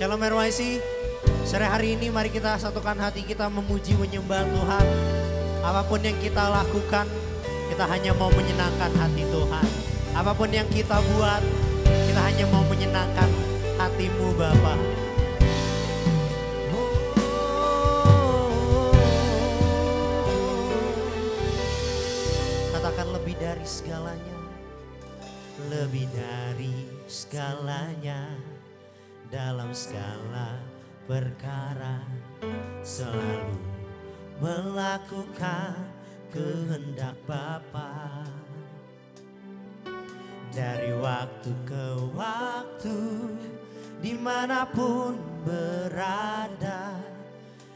Shalom RYC. Sore hari ini mari kita satukan hati kita memuji menyembah Tuhan. Apapun yang kita lakukan, kita hanya mau menyenangkan hati Tuhan. Apapun yang kita buat, kita hanya mau menyenangkan hati-Mu Bapa. Katakan lebih dari segalanya. Lebih dari segalanya. Dalam segala perkara selalu melakukan kehendak Bapa. Dari waktu ke waktu, dimanapun berada,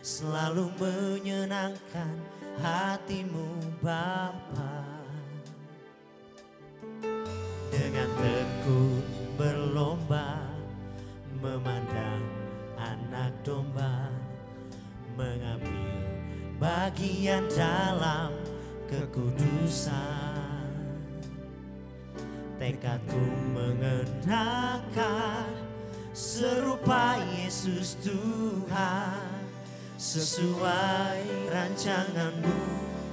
selalu menyenangkan hati-Mu Bapa. Dengan tekun berlomba, memandang anak domba, mengambil bagian dalam kekudusan. Tekadku mengenakan serupa Yesus Tuhan, sesuai rancangan-Mu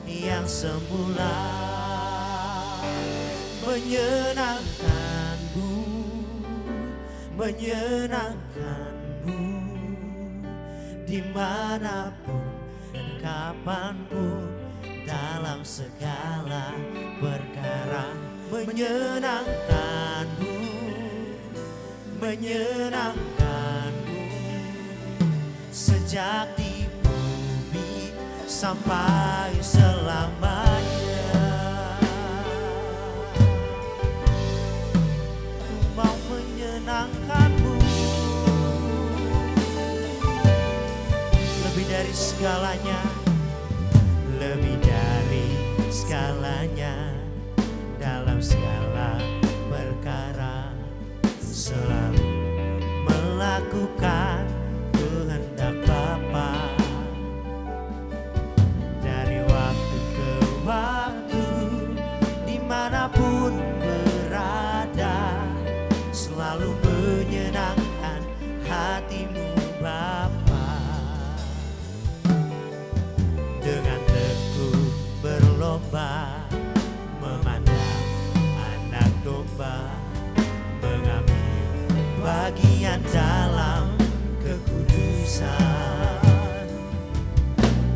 yang semula. Menyenangkan-Mu, menyenangkan-Mu, dimanapun dan kapanpun, dalam segala perkara. Menyenangkan-Mu, menyenangkan-Mu, sejak di bumi sampai selamanya. Menyenangkan-Mu lebih dari segalanya, lebih dari segalanya, dalam segala perkara selalu melakukan kehendak Bapa. Dari waktu ke waktu, dimanapun berada, selalu menyenangkan hati-Mu Bapa. Dengan tekun berlomba, memandang anak domba, mengambil bagian dalam kekudusan.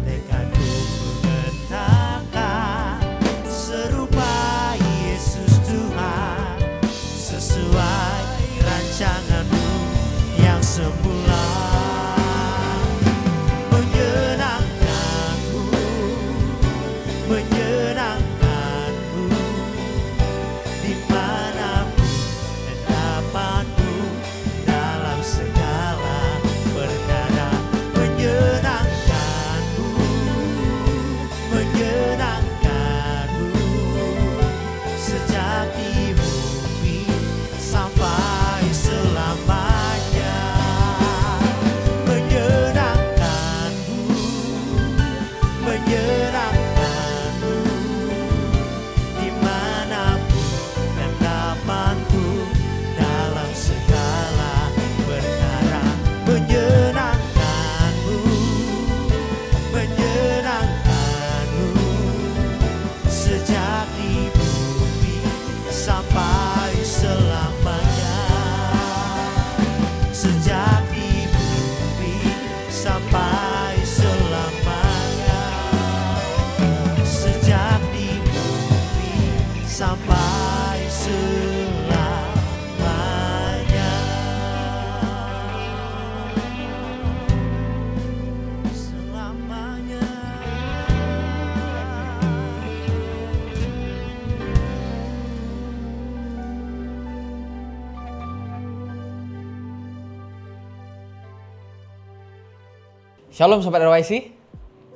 Tekadku mengatakan serupa Yesus Tuhan, sesuai rancangan-Mu yang semula. Menyenangkan-Mu, menyenangkan-Mu, dimanapun dan kapanpun, dalam segala perkara. Menyenangkan-Mu, menyenangkan-Mu, sejak di bumi sampai selamanya. Menyenangkan-Mu, menyenangkan-Mu, dimanapun dan kapanpun, dalam segala perkara. Menyenangkan-Mu, menyenangkan-Mu, sejak di bumi sampai selamanya. Sejak di bumi sampai selamanya. Sejak di bumi sampai selamanya. Selamanya. Shalom Sobat RYC,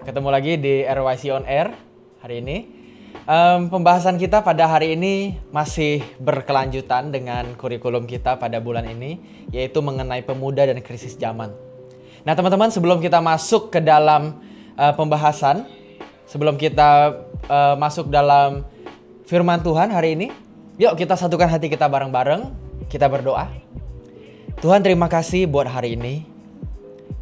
ketemu lagi di RYC On Air hari ini. Pembahasan kita pada hari ini masih berkelanjutan dengan kurikulum kita pada bulan ini, yaitu mengenai pemuda dan krisis zaman. Nah teman-teman, sebelum kita masuk ke dalam pembahasan, sebelum kita masuk dalam firman Tuhan hari ini, yuk kita satukan hati kita bareng-bareng, kita berdoa. Tuhan, terima kasih buat hari ini.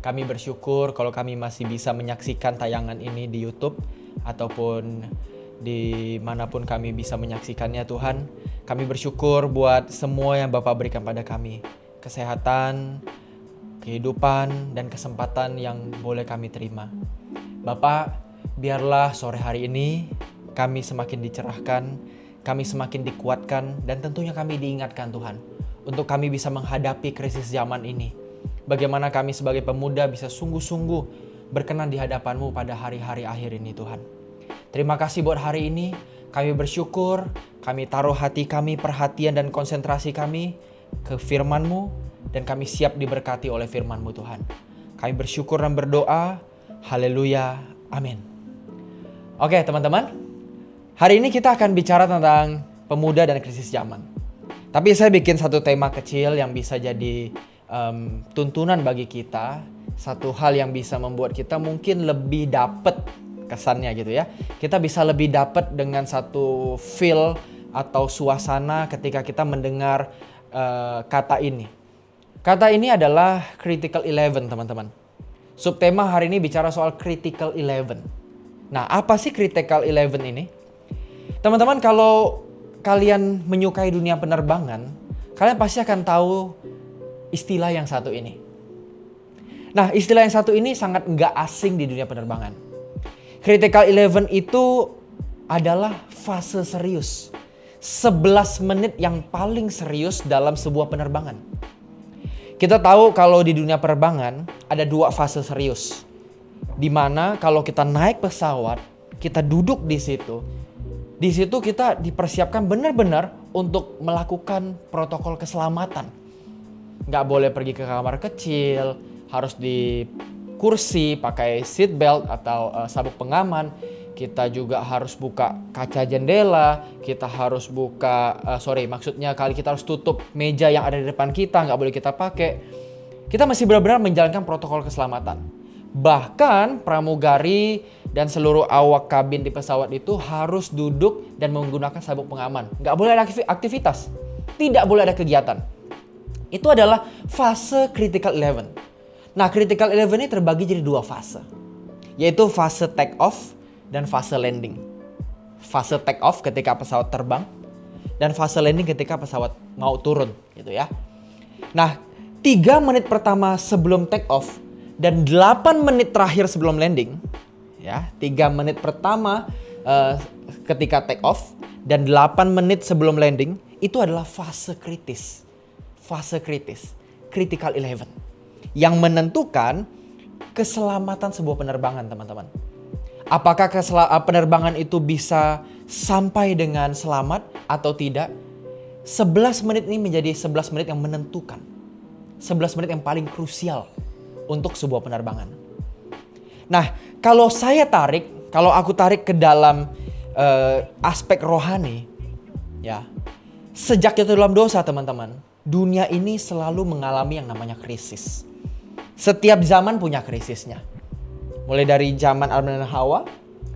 Kami bersyukur kalau kami masih bisa menyaksikan tayangan ini di YouTube ataupun di manapun kami bisa menyaksikannya Tuhan. Kami bersyukur buat semua yang Bapak berikan pada kami. Kesehatan, kehidupan, dan kesempatan yang boleh kami terima. Bapak, biarlah sore hari ini kami semakin dicerahkan, kami semakin dikuatkan, dan tentunya kami diingatkan Tuhan untuk kami bisa menghadapi krisis zaman ini. Bagaimana kami sebagai pemuda bisa sungguh-sungguh berkenan di hadapan-Mu pada hari-hari akhir ini Tuhan. Terima kasih buat hari ini. Kami bersyukur, kami taruh hati kami, perhatian dan konsentrasi kami ke firman-Mu. Dan kami siap diberkati oleh firman-Mu Tuhan. Kami bersyukur dan berdoa. Haleluya. Amin. Oke teman-teman. Hari ini kita akan bicara tentang pemuda dan krisis zaman. Tapi saya bikin satu tema kecil yang bisa jadi tuntunan bagi kita, satu hal yang bisa membuat kita mungkin lebih dapet kesannya gitu ya. Kita bisa lebih dapet dengan satu feel atau suasana ketika kita mendengar kata ini. Kata ini adalah Critical 11 teman-teman. Subtema hari ini bicara soal Critical 11. Nah, apa sih Critical 11 ini? Teman-teman, kalau kalian menyukai dunia penerbangan, kalian pasti akan tahu istilah yang satu ini. Nah, istilah yang satu ini sangat nggak asing di dunia penerbangan. Critical 11 itu adalah fase serius. 11 menit yang paling serius dalam sebuah penerbangan. Kita tahu kalau di dunia penerbangan ada dua fase serius. Dimana kalau kita naik pesawat, kita duduk di situ. Di situ kita dipersiapkan benar-benar untuk melakukan protokol keselamatan. Nggak boleh pergi ke kamar kecil, harus di kursi, pakai seat belt atau sabuk pengaman. Kita juga harus buka kaca jendela, kita harus kita harus tutup meja yang ada di depan kita, nggak boleh kita pakai. Kita masih benar-benar menjalankan protokol keselamatan. Bahkan pramugari dan seluruh awak kabin di pesawat itu harus duduk dan menggunakan sabuk pengaman. Nggak boleh ada aktivitas, tidak boleh ada kegiatan. Itu adalah fase Critical 11. Nah, Critical 11 ini terbagi jadi dua fase. Yaitu fase take off dan fase landing. Fase take off ketika pesawat terbang dan fase landing ketika pesawat mau turun gitu ya. Nah, 3 menit pertama sebelum take off dan 8 menit terakhir sebelum landing ya, 3 menit pertama ketika take off dan 8 menit sebelum landing itu adalah fase kritis. Fase kritis, Critical 11, yang menentukan keselamatan sebuah penerbangan teman-teman. Apakah penerbangan itu bisa sampai dengan selamat atau tidak? 11 menit ini menjadi 11 menit yang menentukan. 11 menit yang paling krusial untuk sebuah penerbangan. Nah, kalau aku tarik ke dalam aspek rohani, ya, sejak jatuh dalam dosa teman-teman, dunia ini selalu mengalami yang namanya krisis. Setiap zaman punya krisisnya. Mulai dari zaman Adam dan Hawa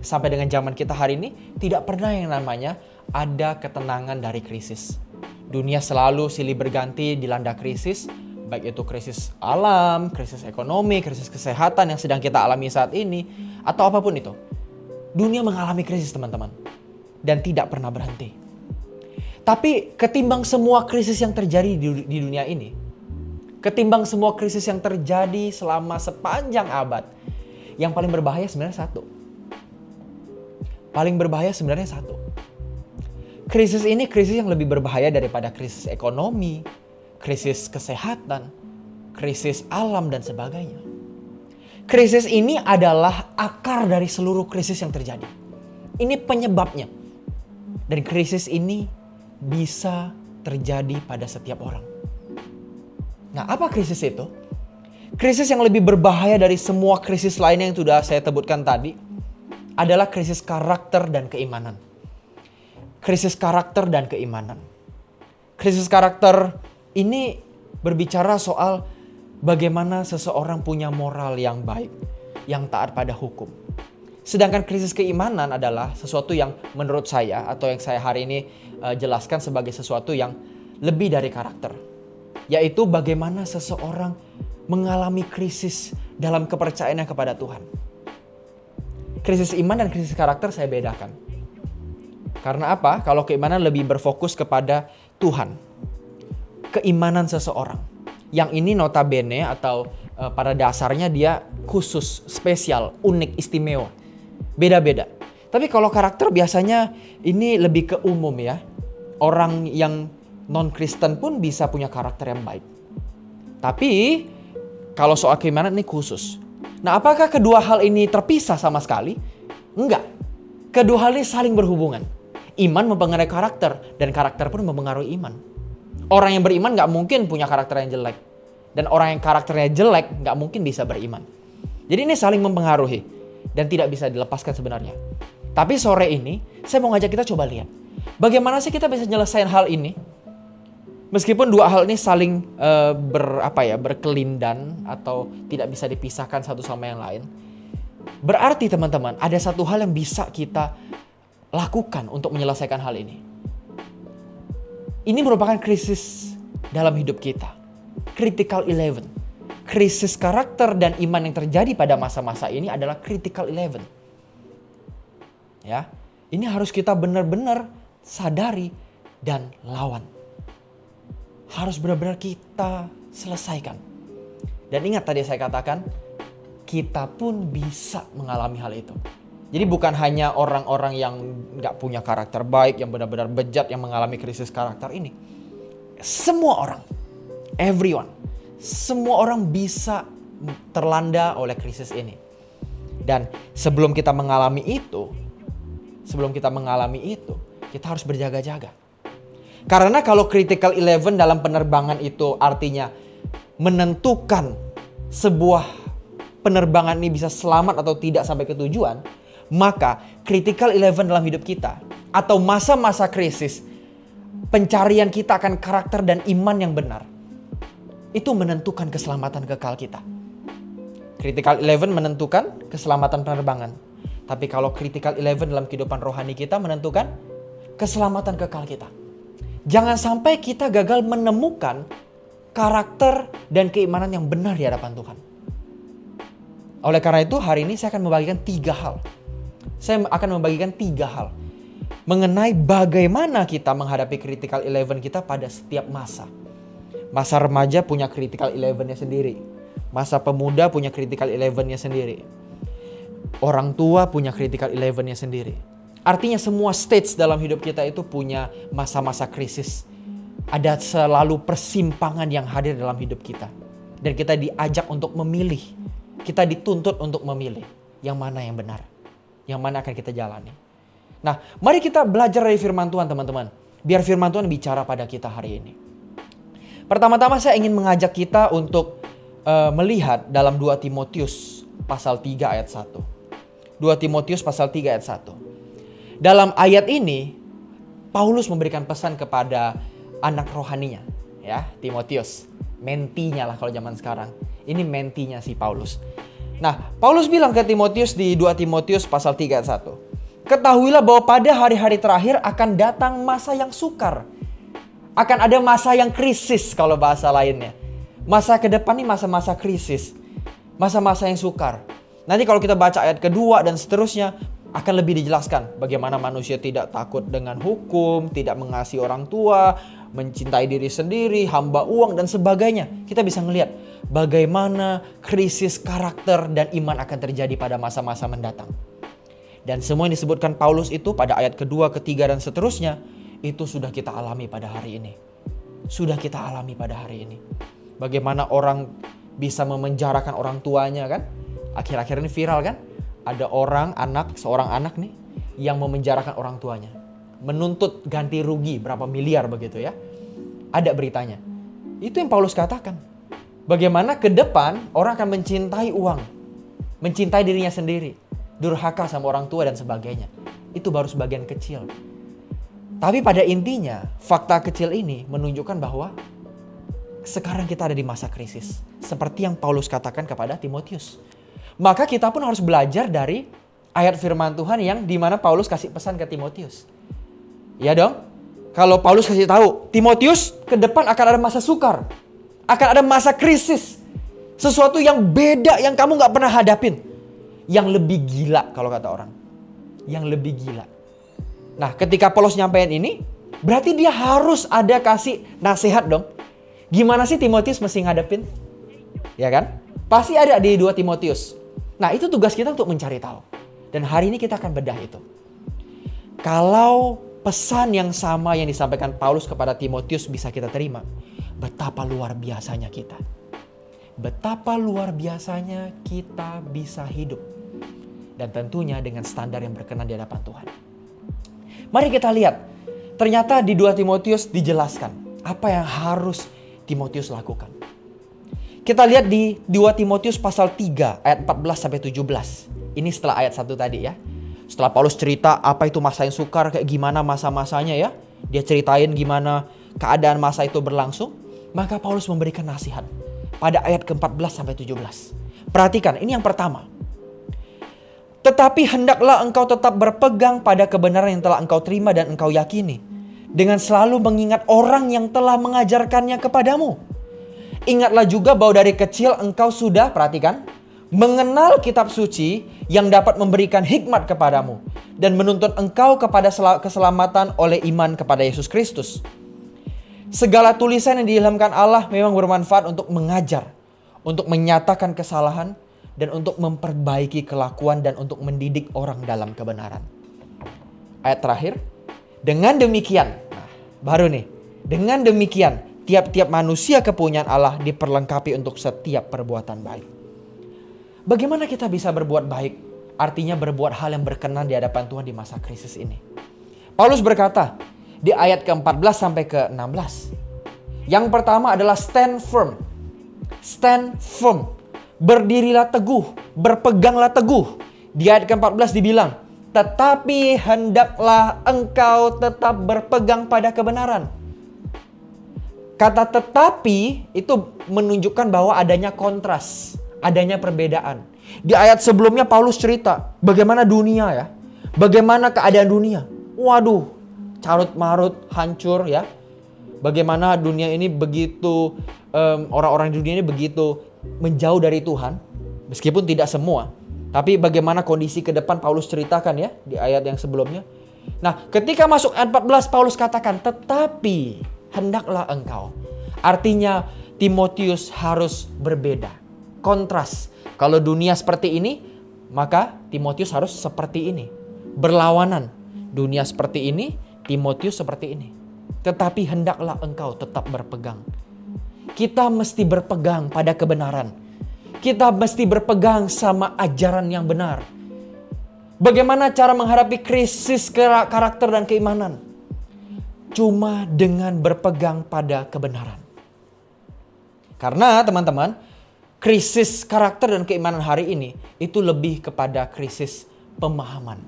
sampai dengan zaman kita hari ini, tidak pernah yang namanya ada ketenangan dari krisis. Dunia selalu silih berganti dilanda krisis, baik itu krisis alam, krisis ekonomi, krisis kesehatan yang sedang kita alami saat ini, atau apapun itu. Dunia mengalami krisis teman-teman, dan tidak pernah berhenti. Tapi ketimbang semua krisis yang terjadi di dunia ini, ketimbang semua krisis yang terjadi selama sepanjang abad, yang paling berbahaya sebenarnya satu. Paling berbahaya sebenarnya satu. Krisis ini krisis yang lebih berbahaya daripada krisis ekonomi, krisis kesehatan, krisis alam dan sebagainya. Krisis ini adalah akar dari seluruh krisis yang terjadi. Ini penyebabnya. Dan krisis ini bisa terjadi pada setiap orang. Nah, apa krisis itu? Krisis yang lebih berbahaya dari semua krisis lainnya yang sudah saya sebutkan tadi adalah krisis karakter dan keimanan. Krisis karakter dan keimanan. Krisis karakter ini berbicara soal bagaimana seseorang punya moral yang baik, yang taat pada hukum. Sedangkan krisis keimanan adalah sesuatu yang menurut saya atau yang saya hari ini jelaskan sebagai sesuatu yang lebih dari karakter. yaitu bagaimana seseorang mengalami krisis dalam kepercayaannya kepada Tuhan. Krisis iman dan krisis karakter saya bedakan. Karena apa? Kalau keimanan lebih berfokus kepada Tuhan. Keimanan seseorang. Yang ini notabene atau pada dasarnya dia khusus, spesial, unik, istimewa. Beda-beda. Tapi kalau karakter biasanya ini lebih ke umum ya. Orang yang non-Kristen pun bisa punya karakter yang baik. Tapi kalau soal keimanan ini khusus. Nah, apakah kedua hal ini terpisah sama sekali? Enggak. Kedua hal ini saling berhubungan. Iman mempengaruhi karakter dan karakter pun mempengaruhi iman. Orang yang beriman nggak mungkin punya karakter yang jelek. Dan orang yang karakternya jelek nggak mungkin bisa beriman. Jadi ini saling mempengaruhi dan tidak bisa dilepaskan sebenarnya. Tapi sore ini saya mau ngajak kita coba lihat. Bagaimana sih kita bisa nyelesain hal ini? Meskipun dua hal ini saling berkelindan atau tidak bisa dipisahkan satu sama yang lain. Berarti teman-teman ada satu hal yang bisa kita lakukan untuk menyelesaikan hal ini. Ini merupakan krisis dalam hidup kita. Critical 11. Krisis karakter dan iman yang terjadi pada masa-masa ini adalah critical 11. Ya, ini harus kita benar-benar sadari dan lawan. Harus benar-benar kita selesaikan. Dan ingat tadi saya katakan, kita pun bisa mengalami hal itu. Jadi bukan hanya orang-orang yang gak punya karakter baik, yang benar-benar bejat, yang mengalami krisis karakter ini. Semua orang, everyone, semua orang bisa terlanda oleh krisis ini. Dan sebelum kita mengalami itu, kita harus berjaga-jaga. Karena kalau critical 11 dalam penerbangan itu artinya menentukan sebuah penerbangan ini bisa selamat atau tidak sampai ke tujuan, maka critical 11 dalam hidup kita atau masa-masa krisis, pencarian kita akan karakter dan iman yang benar, itu menentukan keselamatan kekal kita. Critical 11 menentukan keselamatan penerbangan. Tapi kalau critical 11 dalam kehidupan rohani kita menentukan keselamatan kekal kita. Jangan sampai kita gagal menemukan karakter dan keimanan yang benar di hadapan Tuhan. Oleh karena itu hari ini saya akan membagikan 3 hal. Saya akan membagikan 3 hal mengenai bagaimana kita menghadapi critical 11 kita pada setiap masa. Masa remaja punya critical 11-nya sendiri. Masa pemuda punya critical 11-nya sendiri. Orang tua punya critical 11-nya sendiri. Artinya semua stage dalam hidup kita itu punya masa-masa krisis. Ada selalu persimpangan yang hadir dalam hidup kita. Dan kita diajak untuk memilih. Kita dituntut untuk memilih yang mana yang benar. Yang mana akan kita jalani. Nah, mari kita belajar dari firman Tuhan teman-teman. Biar firman Tuhan bicara pada kita hari ini. Pertama-tama saya ingin mengajak kita untuk melihat dalam 2 Timotius pasal 3 ayat 1. 2 Timotius pasal 3 ayat 1. Dalam ayat ini, Paulus memberikan pesan kepada anak rohaninya, ya, Timotius. Mentinya lah kalau zaman sekarang. Ini mentinya si Paulus. Nah, Paulus bilang ke Timotius di 2 Timotius pasal 3 ayat 1. Ketahuilah bahwa pada hari-hari terakhir akan datang masa yang sukar. Akan ada masa yang krisis kalau bahasa lainnya. Masa ke depan ini masa-masa krisis. Masa-masa yang sukar. Nanti kalau kita baca ayat kedua dan seterusnya, akan lebih dijelaskan bagaimana manusia tidak takut dengan hukum, tidak mengasihi orang tua, mencintai diri sendiri, hamba uang dan sebagainya. Kita bisa melihat bagaimana krisis karakter dan iman akan terjadi pada masa-masa mendatang. Dan semua yang disebutkan Paulus itu pada ayat kedua, ketiga dan seterusnya, itu sudah kita alami pada hari ini. Sudah kita alami pada hari ini. Bagaimana orang bisa memenjarakan orang tuanya kan? Akhir-akhir ini viral kan? Ada seorang anak nih yang memenjarakan orang tuanya. Menuntut ganti rugi berapa miliar begitu ya. Ada beritanya. Itu yang Paulus katakan. Bagaimana ke depan orang akan mencintai uang. Mencintai dirinya sendiri. Durhaka sama orang tua dan sebagainya. Itu baru sebagian kecil. Tapi pada intinya fakta kecil ini menunjukkan bahwa sekarang kita ada di masa krisis. Seperti yang Paulus katakan kepada Timotius. Maka kita pun harus belajar dari ayat firman Tuhan yang dimana Paulus kasih pesan ke Timotius. Ya dong? Kalau Paulus kasih tahu, Timotius ke depan akan ada masa sukar. Akan ada masa krisis. Sesuatu yang beda yang kamu gak pernah hadapin. Yang lebih gila kalau kata orang. Yang lebih gila. Nah, ketika Paulus nyampein ini, berarti dia harus ada kasih nasihat dong. Gimana sih Timotius mesti ngadepin? Ya kan? Pasti ada di 2 Timotius. Nah, itu tugas kita untuk mencari tahu. Dan hari ini kita akan bedah itu. Kalau pesan yang sama yang disampaikan Paulus kepada Timotius bisa kita terima, betapa luar biasanya kita. Betapa luar biasanya kita bisa hidup. Dan tentunya dengan standar yang berkenan di hadapan Tuhan. Mari kita lihat. Ternyata di 2 Timotius dijelaskan apa yang harus Timotius lakukan. Kita lihat di 2 Timotius pasal 3 ayat 14 sampai 17. Ini setelah ayat 1 tadi ya. Setelah Paulus cerita apa itu masa yang sukar, kayak gimana masa-masanya ya. Dia ceritain gimana keadaan masa itu berlangsung. Maka Paulus memberikan nasihat pada ayat ke-14 sampai 17. Perhatikan, ini yang pertama. Tetapi hendaklah engkau tetap berpegang pada kebenaran yang telah engkau terima dan engkau yakini. Dengan selalu mengingat orang yang telah mengajarkannya kepadamu. Ingatlah juga bahwa dari kecil engkau sudah, perhatikan, mengenal kitab suci yang dapat memberikan hikmat kepadamu. Dan menuntun engkau kepada keselamatan oleh iman kepada Yesus Kristus. Segala tulisan yang diilhamkan Allah memang bermanfaat untuk mengajar, untuk menyatakan kesalahan, dan untuk memperbaiki kelakuan dan untuk mendidik orang dalam kebenaran. Ayat terakhir. Dengan demikian, nah, baru nih. Dengan demikian, tiap-tiap manusia kepunyaan Allah diperlengkapi untuk setiap perbuatan baik. Bagaimana kita bisa berbuat baik? Artinya berbuat hal yang berkenan di hadapan Tuhan di masa krisis ini. Paulus berkata di ayat ke-14 sampai ke-16. Yang pertama adalah stand firm. Stand firm. Berdirilah teguh, berpeganglah teguh. Di ayat ke-14 dibilang, tetapi hendaklah engkau tetap berpegang pada kebenaran. Kata tetapi itu menunjukkan bahwa adanya kontras, adanya perbedaan. Di ayat sebelumnya Paulus cerita bagaimana dunia ya, bagaimana keadaan dunia. Waduh, carut marut, hancur ya. Bagaimana dunia ini begitu, orang-orang di dunia ini begitu menjauh dari Tuhan, meskipun tidak semua. Tapi bagaimana kondisi ke depan Paulus ceritakan ya di ayat yang sebelumnya. Nah, ketika masuk ayat 14 Paulus katakan tetapi hendaklah engkau. Artinya Timotius harus berbeda. Kontras. Kalau dunia seperti ini, maka Timotius harus seperti ini. Berlawanan. Dunia seperti ini, Timotius seperti ini. Tetapi hendaklah engkau tetap berpegang. Kita mesti berpegang pada kebenaran. Kita mesti berpegang sama ajaran yang benar. Bagaimana cara menghadapi krisis karakter dan keimanan? Cuma dengan berpegang pada kebenaran. Karena teman-teman, krisis karakter dan keimanan hari ini itu lebih kepada krisis pemahaman.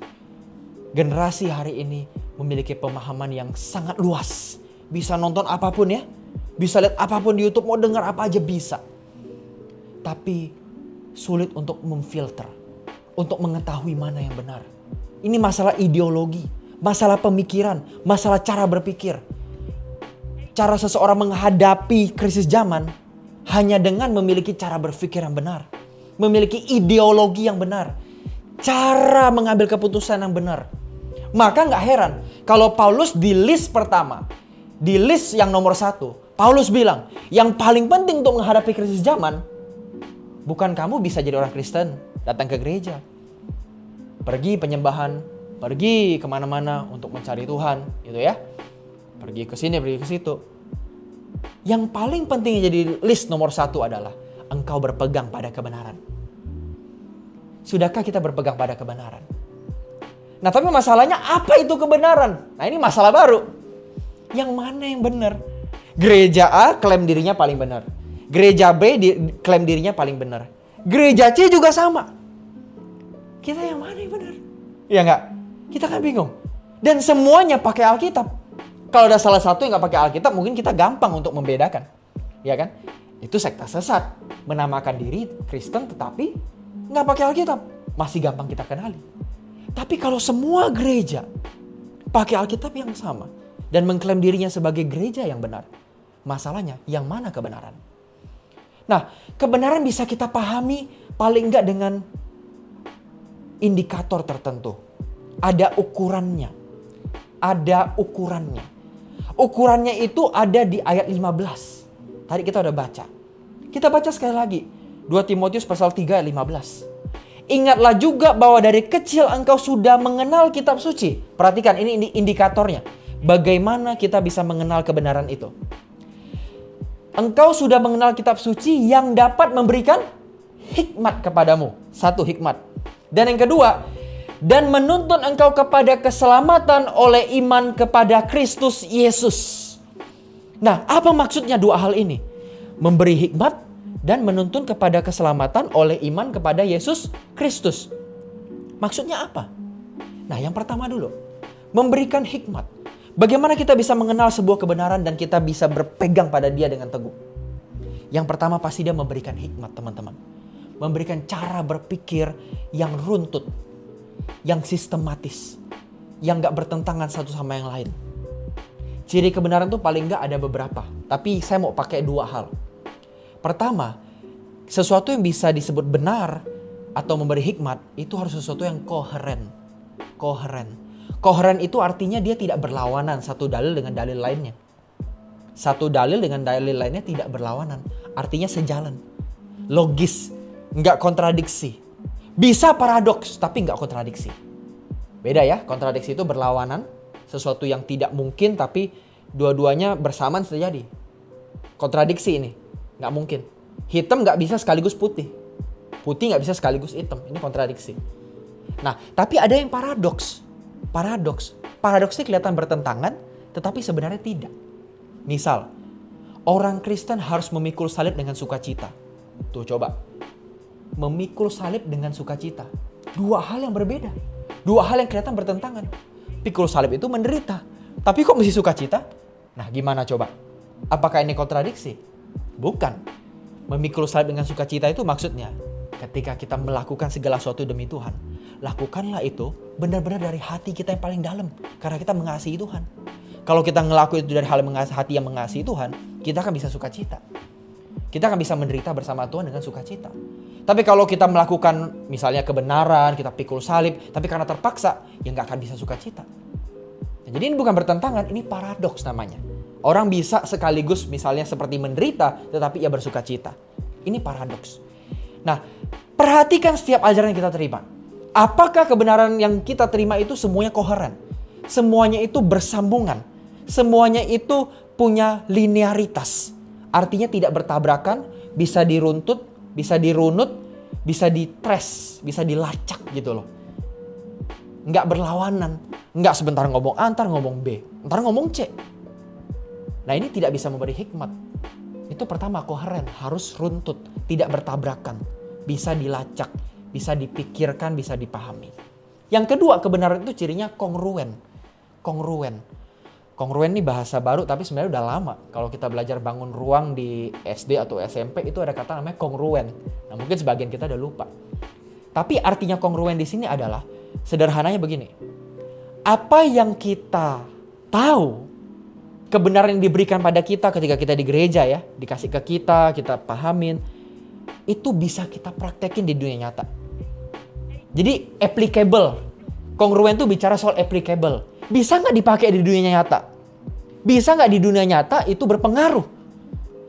Generasi hari ini memiliki pemahaman yang sangat luas. Bisa nonton apapun ya. Bisa lihat apapun di YouTube, mau dengar apa aja bisa. Tapi sulit untuk memfilter. Untuk mengetahui mana yang benar. Ini masalah ideologi. Masalah pemikiran. Masalah cara berpikir. Cara seseorang menghadapi krisis zaman. Hanya dengan memiliki cara berpikir yang benar. Memiliki ideologi yang benar. Cara mengambil keputusan yang benar. Maka gak heran. Kalau Paulus di list pertama. Di list yang nomor 1. Paulus bilang, yang paling penting untuk menghadapi krisis zaman, bukan kamu bisa jadi orang Kristen, datang ke gereja, pergi penyembahan, pergi kemana-mana untuk mencari Tuhan, gitu ya. Pergi ke sini, pergi ke situ. Yang paling penting jadi list nomor 1 adalah, engkau berpegang pada kebenaran. Sudahkah kita berpegang pada kebenaran? Nah, tapi masalahnya apa itu kebenaran? Nah, ini masalah baru. Yang mana yang benar? Gereja A klaim dirinya paling benar. Gereja B klaim dirinya paling benar. Gereja C juga sama. Kita yang mana yang benar? Ya enggak? Kita kan bingung. Dan semuanya pakai Alkitab. Kalau ada salah satu yang nggak pakai Alkitab, mungkin kita gampang untuk membedakan. Ya kan? Itu sekte sesat. Menamakan diri Kristen tetapi nggak pakai Alkitab. Masih gampang kita kenali. Tapi kalau semua gereja pakai Alkitab yang sama dan mengklaim dirinya sebagai gereja yang benar, masalahnya yang mana kebenaran? Nah, kebenaran bisa kita pahami paling enggak dengan indikator tertentu. Ada ukurannya. Ada ukurannya. Ukurannya itu ada di ayat 15. Tadi kita udah baca. Kita baca sekali lagi. 2 Timotius pasal 3 ayat 15. Ingatlah juga bahwa dari kecil engkau sudah mengenal kitab suci. Perhatikan, ini indikatornya. Bagaimana kita bisa mengenal kebenaran itu. Engkau sudah mengenal kitab suci yang dapat memberikan hikmat kepadamu. Satu, hikmat. Dan yang kedua, dan menuntun engkau kepada keselamatan oleh iman kepada Kristus Yesus. Nah, apa maksudnya dua hal ini? Memberi hikmat dan menuntun kepada keselamatan oleh iman kepada Yesus Kristus. Maksudnya apa? Nah, yang pertama dulu, memberikan hikmat. Bagaimana kita bisa mengenal sebuah kebenaran dan kita bisa berpegang pada dia dengan teguh? Yang pertama pasti dia memberikan hikmat, teman-teman. Memberikan cara berpikir yang runtut, yang sistematis, yang gak bertentangan satu sama yang lain. Ciri kebenaran tuh paling gak ada beberapa, tapi saya mau pakai dua hal. Pertama, sesuatu yang bisa disebut benar atau memberi hikmat itu harus sesuatu yang koheren. Koheren itu artinya dia tidak berlawanan satu dalil dengan dalil lainnya. Satu dalil dengan dalil lainnya tidak berlawanan. Artinya sejalan. Logis. Nggak kontradiksi. Bisa paradoks tapi nggak kontradiksi. Beda ya. Kontradiksi itu berlawanan. Sesuatu yang tidak mungkin tapi dua-duanya bersamaan terjadi. Kontradiksi ini. Nggak mungkin. Hitam nggak bisa sekaligus putih. Putih nggak bisa sekaligus hitam. Ini kontradiksi. Nah, tapi ada yang paradoks. Paradoks ini kelihatan bertentangan, tetapi sebenarnya tidak. Misal, orang Kristen harus memikul salib dengan sukacita. Tuh coba. Memikul salib dengan sukacita. Dua hal yang berbeda. Dua hal yang kelihatan bertentangan. Pikul salib itu menderita. Tapi kok mesti sukacita? Nah, gimana coba? Apakah ini kontradiksi? Bukan. Memikul salib dengan sukacita itu maksudnya ketika kita melakukan segala sesuatu demi Tuhan, lakukanlah itu benar-benar dari hati kita yang paling dalam. Karena kita mengasihi Tuhan. Kalau kita ngelakuin itu dari hati yang mengasihi Tuhan, kita akan bisa sukacita. Kita akan bisa menderita bersama Tuhan dengan sukacita. Tapi kalau kita melakukan misalnya kebenaran, kita pikul salib, tapi karena terpaksa, ya nggak akan bisa sukacita. Nah, jadi ini bukan bertentangan, ini paradoks namanya. Orang bisa sekaligus misalnya seperti menderita, tetapi ia bersukacita. Ini paradoks. Nah, perhatikan setiap ajaran yang kita terima. Apakah kebenaran yang kita terima itu semuanya koheren? Semuanya itu bersambungan. Semuanya itu punya linearitas. Artinya tidak bertabrakan, bisa diruntut, bisa dirunut, bisa ditres, bisa dilacak gitu loh. Nggak berlawanan. Nggak sebentar ngomong A, ntar ngomong B, ntar ngomong C. Nah, ini tidak bisa memberi hikmat. Itu pertama, koheren, harus runtut, tidak bertabrakan, bisa dilacak, bisa dipikirkan, bisa dipahami. Yang kedua, kebenaran itu cirinya kongruen. Kongruen ini bahasa baru tapi sebenarnya udah lama. Kalau kita belajar bangun ruang di SD atau SMP itu ada kata namanya kongruen. Nah, mungkin sebagian kita udah lupa. Tapi artinya kongruen di sini adalah sederhananya begini. Apa yang kita tahu, kebenaran yang diberikan pada kita ketika kita di gereja ya, dikasih ke kita pahamin, itu bisa kita praktekin di dunia nyata. Jadi applicable. Kongruen itu bicara soal applicable. Bisa nggak dipakai di dunia nyata? Bisa nggak di dunia nyata itu berpengaruh?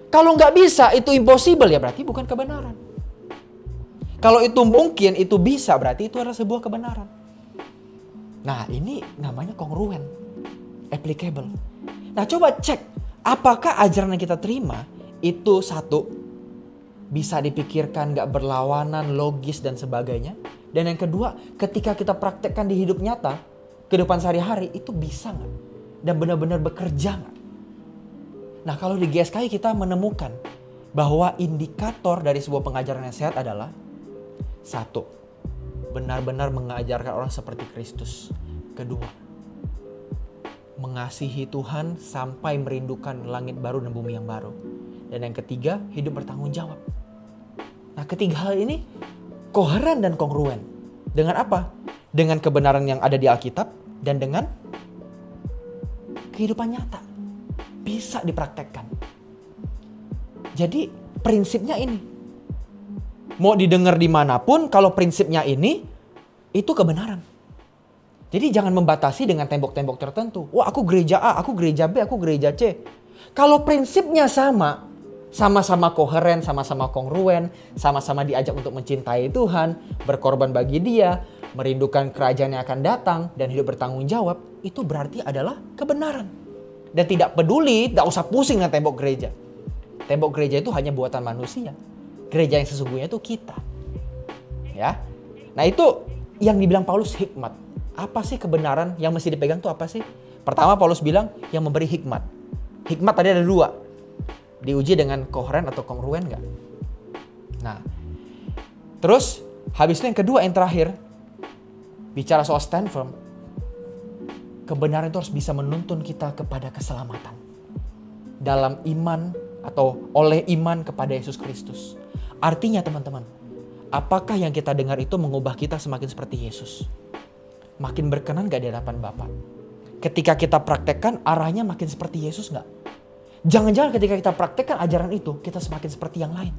Kalau nggak bisa, itu impossible ya berarti bukan kebenaran. Kalau itu mungkin, itu bisa berarti itu adalah sebuah kebenaran. Nah, ini namanya kongruen. Applicable. Nah, coba cek apakah ajaran yang kita terima itu satu, bisa dipikirkan, gak berlawanan, logis dan sebagainya. Dan yang kedua, ketika kita praktekkan di hidup nyata, kehidupan sehari-hari itu bisa gak? Dan benar-benar bekerja gak? Nah, kalau di GSKI kita menemukan bahwa indikator dari sebuah pengajaran yang sehat adalah satu, benar-benar mengajarkan orang seperti Kristus. Kedua, mengasihi Tuhan sampai merindukan langit baru dan bumi yang baru. Dan yang ketiga, hidup bertanggung jawab. Nah, ketiga hal ini koheren dan kongruen. Dengan apa? Dengan kebenaran yang ada di Alkitab dan dengan kehidupan nyata. Bisa dipraktekkan. Jadi, prinsipnya ini. Mau didengar dimanapun, kalau prinsipnya ini, itu kebenaran. Jadi jangan membatasi dengan tembok-tembok tertentu. Wah, aku gereja A, aku gereja B, aku gereja C. Kalau prinsipnya sama, sama-sama koheren, sama-sama kongruen, sama-sama diajak untuk mencintai Tuhan, berkorban bagi Dia, merindukan kerajaan yang akan datang, dan hidup bertanggung jawab, itu berarti adalah kebenaran. Dan tidak peduli, tidak usah pusing dengan tembok gereja. Tembok gereja itu hanya buatan manusia. Gereja yang sesungguhnya itu kita. Ya. Nah, itu yang dibilang Paulus hikmat. Apa sih kebenaran yang mesti dipegang itu apa sih? Pertama Paulus bilang yang memberi hikmat. Hikmat tadi ada dua. Diuji dengan koheren atau kongruen enggak? Nah, terus habis itu yang kedua, yang terakhir, bicara soal stand firm. Kebenaran itu harus bisa menuntun kita kepada keselamatan. Dalam iman atau oleh iman kepada Yesus Kristus. Artinya teman-teman, apakah yang kita dengar itu mengubah kita semakin seperti Yesus? Makin berkenan gak di hadapan Bapa? Ketika kita praktekkan arahnya makin seperti Yesus gak? Jangan-jangan ketika kita praktekkan ajaran itu, kita semakin seperti yang lain.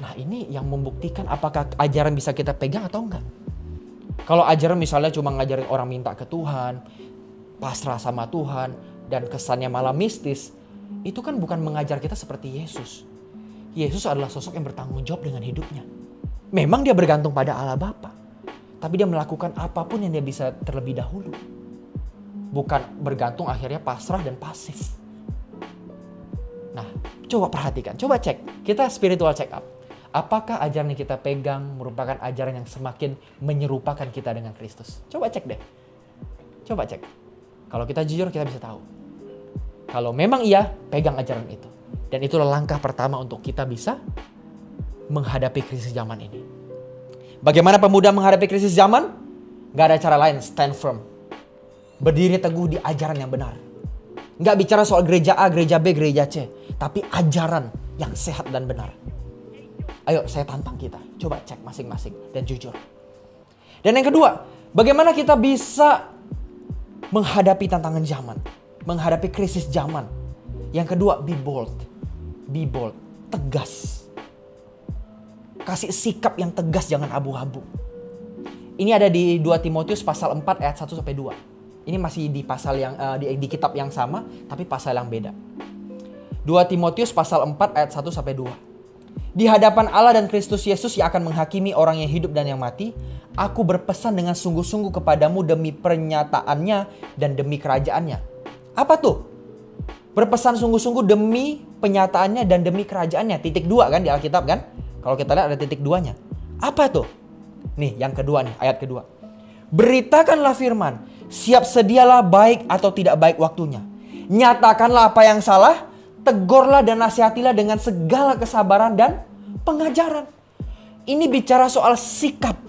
Nah, ini yang membuktikan apakah ajaran bisa kita pegang atau enggak. Kalau ajaran misalnya cuma ngajarin orang minta ke Tuhan, pasrah sama Tuhan, dan kesannya malah mistis, itu kan bukan mengajar kita seperti Yesus. Yesus adalah sosok yang bertanggung jawab dengan hidupnya. Memang dia bergantung pada Allah Bapa, tapi dia melakukan apapun yang dia bisa terlebih dahulu. Bukan bergantung akhirnya pasrah dan pasif. Nah, coba perhatikan, coba cek. Kita spiritual check up. Apakah ajaran yang kita pegang merupakan ajaran yang semakin menyerupakan kita dengan Kristus? Coba cek deh. Coba cek. Kalau kita jujur, kita bisa tahu. Kalau memang iya, pegang ajaran itu. Dan itulah langkah pertama untuk kita bisa menghadapi krisis zaman ini. Bagaimana pemuda menghadapi krisis zaman? Gak ada cara lain, stand firm. Berdiri teguh di ajaran yang benar. Gak bicara soal gereja A, gereja B, gereja C. Tapi ajaran yang sehat dan benar. Ayo saya tantang kita. Coba cek masing-masing dan jujur. Dan yang kedua, bagaimana kita bisa menghadapi tantangan zaman. Menghadapi krisis zaman. Yang kedua, be bold. Be bold. Tegas. Kasih sikap yang tegas, jangan abu-abu. Ini ada di 2 Timotius pasal 4 ayat 1-2. Ini masih di pasal yang di kitab yang sama, tapi pasal yang beda. 2 Timotius pasal 4 ayat 1-2. Di hadapan Allah dan Kristus Yesus yang akan menghakimi orang yang hidup dan yang mati, aku berpesan dengan sungguh-sungguh kepadamu demi pernyataannya dan demi kerajaannya. Apa tuh? Berpesan sungguh-sungguh demi penyataannya dan demi kerajaannya. Titik 2 kan di Alkitab kan? Kalau kita lihat ada titik 2-nya. Apa tuh? Nih yang kedua nih, ayat kedua. Beritakanlah firman, siap sedialah baik atau tidak baik waktunya. Nyatakanlah apa yang salah, tegurlah dan nasihatilah dengan segala kesabaran dan pengajaran. Ini bicara soal sikap.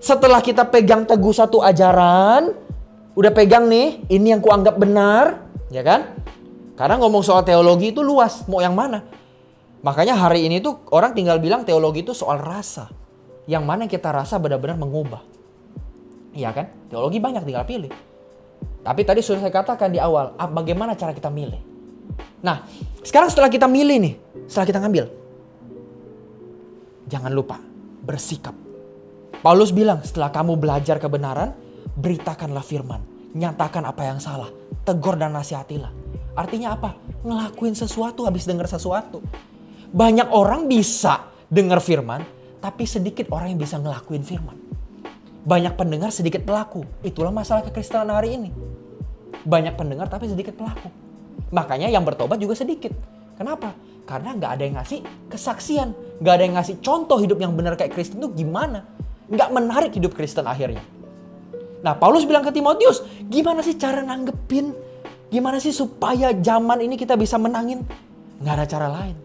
Setelah kita pegang teguh satu ajaran, udah pegang nih, ini yang kuanggap benar, ya kan? Karena ngomong soal teologi itu luas, mau yang mana? Makanya hari ini tuh orang tinggal bilang teologi itu soal rasa. Yang mana yang kita rasa benar-benar mengubah. Iya kan? Teologi banyak, tinggal pilih. Tapi tadi sudah saya katakan di awal, bagaimana cara kita milih? Nah, sekarang setelah kita milih nih, setelah kita ngambil, jangan lupa bersikap. Paulus bilang, setelah kamu belajar kebenaran, beritakanlah firman, nyatakan apa yang salah, tegur dan nasihatilah. Artinya apa? Ngelakuin sesuatu habis dengar sesuatu. Banyak orang bisa dengar firman, tapi sedikit orang yang bisa ngelakuin firman. Banyak pendengar, sedikit pelaku. Itulah masalah kekristenan hari ini. Banyak pendengar tapi sedikit pelaku. Makanya yang bertobat juga sedikit. Kenapa? Karena gak ada yang ngasih kesaksian. Gak ada yang ngasih contoh hidup yang benar kayak Kristen itu gimana. Gak menarik hidup Kristen akhirnya. Nah, Paulus bilang ke Timotius, gimana sih cara nanggepin? Gimana sih supaya zaman ini kita bisa menangin? Gak ada cara lain.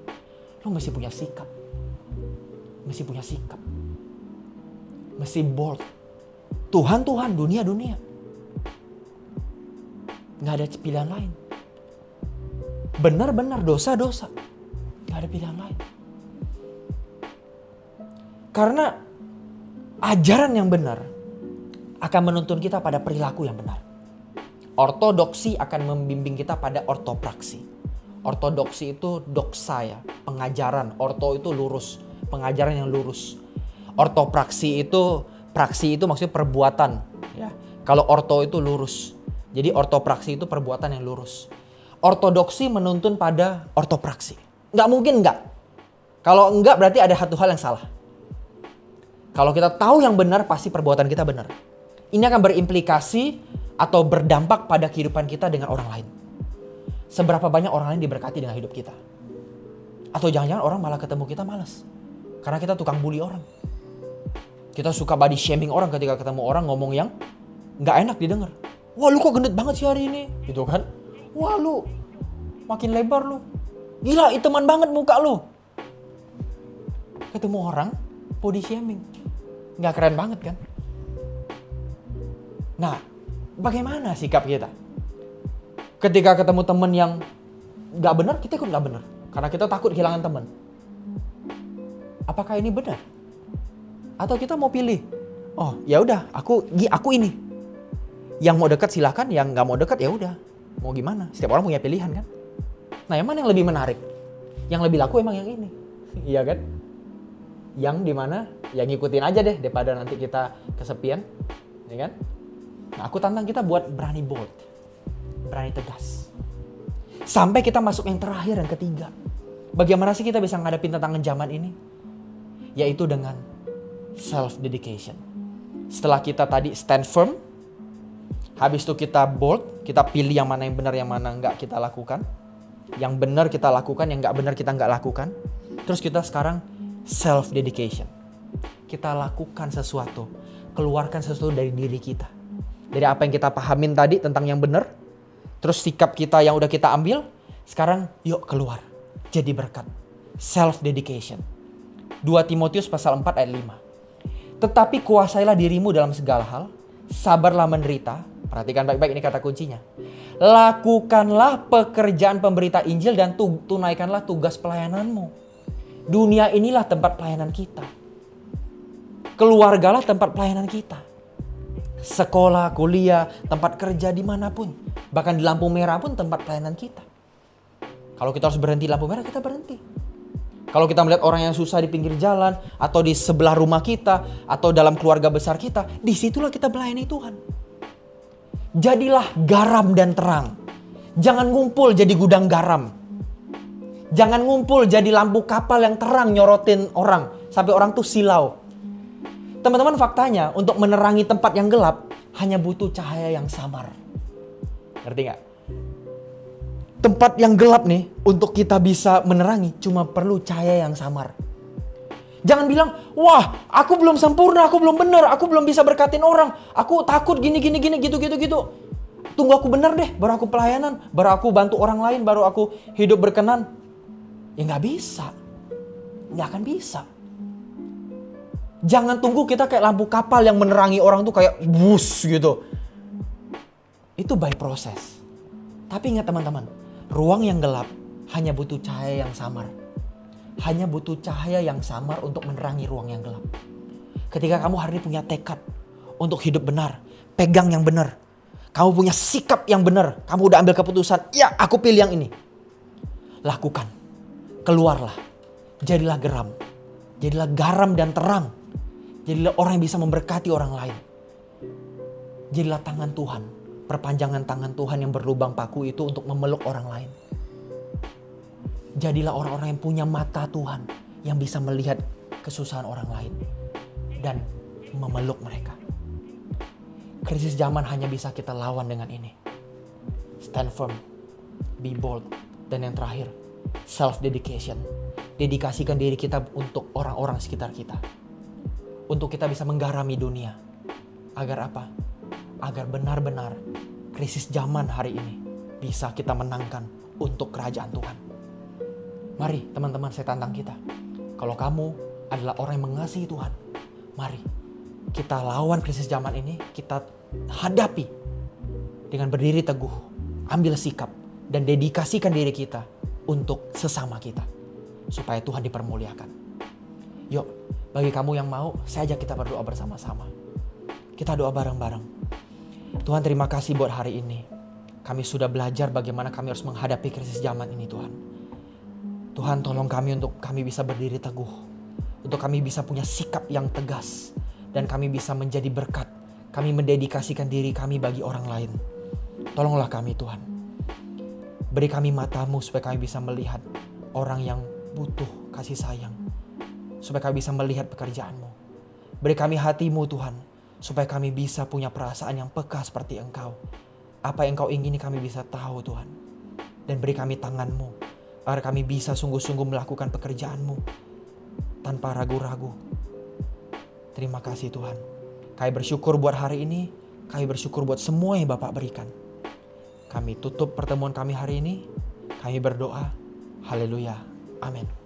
Lo mesti punya sikap. Mesti punya sikap. Mesti bold. Tuhan, dunia. Gak ada pilihan lain. Benar-benar dosa. Gak ada pilihan lain. Karena ajaran yang benar akan menuntun kita pada perilaku yang benar. Ortodoksi akan membimbing kita pada ortopraksi. Ortodoksi itu doxa ya, pengajaran. Orto itu lurus, pengajaran yang lurus. Ortopraksi itu maksudnya perbuatan ya. Kalau orto itu lurus. Jadi ortopraksi itu perbuatan yang lurus. Ortodoksi menuntun pada ortopraksi. Nggak mungkin nggak. Kalau enggak berarti ada satu hal yang salah. Kalau kita tahu yang benar, pasti perbuatan kita benar. Ini akan berimplikasi atau berdampak pada kehidupan kita dengan orang lain. Seberapa banyak orang lain diberkati dengan hidup kita. Atau jangan-jangan orang malah ketemu kita malas. Karena kita tukang bully orang. Kita suka body shaming orang ketika ketemu orang ngomong yang nggak enak didengar. Wah lu kok gendut banget sih hari ini? Gitu kan. Wah lu makin lebar lu. Gila iteman banget muka lu. Ketemu orang body shaming. Nggak keren banget kan? Nah, bagaimana sikap kita? Ketika ketemu teman yang nggak benar, kita ikut nggak benar. Karena kita takut kehilangan teman. Apakah ini benar? Atau kita mau pilih? Oh, ya udah, aku ini. Yang mau dekat silakan, yang nggak mau dekat ya udah. Mau gimana? Setiap orang punya pilihan kan? Nah, yang mana yang lebih menarik? Yang lebih laku emang yang ini. Iya kan? Yang dimana ya ngikutin aja deh daripada nanti kita kesepian. Ya kan? Nah, aku tantang kita buat berani bold. Berani tegas. Sampai kita masuk yang terakhir, yang ketiga. Bagaimana sih kita bisa ngadepin tantangan zaman ini? Yaitu dengan self-dedication. Setelah kita tadi stand firm, habis itu kita bold, kita pilih yang mana yang benar, yang mana enggak kita lakukan. Yang benar kita lakukan, yang enggak benar kita enggak lakukan. Terus kita sekarang self-dedication. Kita lakukan sesuatu, keluarkan sesuatu dari diri kita. Dari apa yang kita pahamin tadi tentang yang benar. Terus sikap kita yang udah kita ambil, sekarang yuk keluar. Jadi berkat. Self-dedication. 2 Timotius pasal 4 ayat 5. Tetapi kuasailah dirimu dalam segala hal. Sabarlah menderita. Perhatikan baik-baik ini kata kuncinya. Lakukanlah pekerjaan pemberita Injil dan tunaikanlah tugas pelayananmu. Dunia inilah tempat pelayanan kita. Keluargalah tempat pelayanan kita. Sekolah, kuliah, tempat kerja dimanapun. Bahkan di lampu merah pun tempat pelayanan kita. Kalau kita harus berhenti lampu merah, kita berhenti. Kalau kita melihat orang yang susah di pinggir jalan, atau di sebelah rumah kita, atau dalam keluarga besar kita, disitulah kita melayani Tuhan. Jadilah garam dan terang. Jangan ngumpul jadi gudang garam. Jangan ngumpul jadi lampu kapal yang terang nyorotin orang. Sampai orang tuh silau. Teman-teman, faktanya untuk menerangi tempat yang gelap hanya butuh cahaya yang samar. Ngerti gak? Tempat yang gelap nih untuk kita bisa menerangi cuma perlu cahaya yang samar. Jangan bilang, wah aku belum sempurna, aku belum benar, aku belum bisa berkatin orang. Aku takut gini, gitu. Tunggu aku benar deh, baru aku pelayanan, baru aku bantu orang lain, baru aku hidup berkenan. Ya gak bisa. Gak akan bisa. Jangan tunggu kita kayak lampu kapal yang menerangi orang tuh kayak bus gitu. Itu by proses. Tapi ingat teman-teman, ruang yang gelap hanya butuh cahaya yang samar. Hanya butuh cahaya yang samar untuk menerangi ruang yang gelap. Ketika kamu hari ini punya tekad untuk hidup benar, pegang yang benar. Kamu punya sikap yang benar, kamu udah ambil keputusan, ya aku pilih yang ini. Lakukan, keluarlah, jadilah geram, jadilah garam dan terang. Jadilah orang yang bisa memberkati orang lain. Jadilah tangan Tuhan. Perpanjangan tangan Tuhan yang berlubang paku itu untuk memeluk orang lain. Jadilah orang-orang yang punya mata Tuhan. Yang bisa melihat kesusahan orang lain. Dan memeluk mereka. Krisis zaman hanya bisa kita lawan dengan ini. Stand firm. Be bold. Dan yang terakhir, self-dedication. Dedikasikan diri kita untuk orang-orang sekitar kita. Untuk kita bisa menggarami dunia. Agar apa? Agar benar-benar krisis zaman hari ini bisa kita menangkan untuk kerajaan Tuhan. Mari teman-teman, saya tantang kita. Kalau kamu adalah orang yang mengasihi Tuhan, mari kita lawan krisis zaman ini. Kita hadapi dengan berdiri teguh. Ambil sikap dan dedikasikan diri kita untuk sesama kita. Supaya Tuhan dipermuliakan. Yuk, bagi kamu yang mau, saya ajak kita berdoa bersama-sama. Kita doa bareng-bareng. Tuhan, terima kasih buat hari ini. Kami sudah belajar bagaimana kami harus menghadapi krisis zaman ini Tuhan. Tuhan tolong kami untuk kami bisa berdiri teguh. Untuk kami bisa punya sikap yang tegas. Dan kami bisa menjadi berkat. Kami mendedikasikan diri kami bagi orang lain. Tolonglah kami Tuhan. Beri kami matamu supaya kami bisa melihat orang yang butuh kasih sayang. Supaya kami bisa melihat pekerjaan-Mu. Beri kami hati-Mu Tuhan. Supaya kami bisa punya perasaan yang peka seperti Engkau. Apa yang Engkau ingini kami bisa tahu Tuhan. Dan beri kami tangan-Mu. Agar kami bisa sungguh-sungguh melakukan pekerjaan-Mu. Tanpa ragu-ragu. Terima kasih Tuhan. Kami bersyukur buat hari ini. Kami bersyukur buat semua yang Bapak berikan. Kami tutup pertemuan kami hari ini. Kami berdoa. Haleluya. Amin.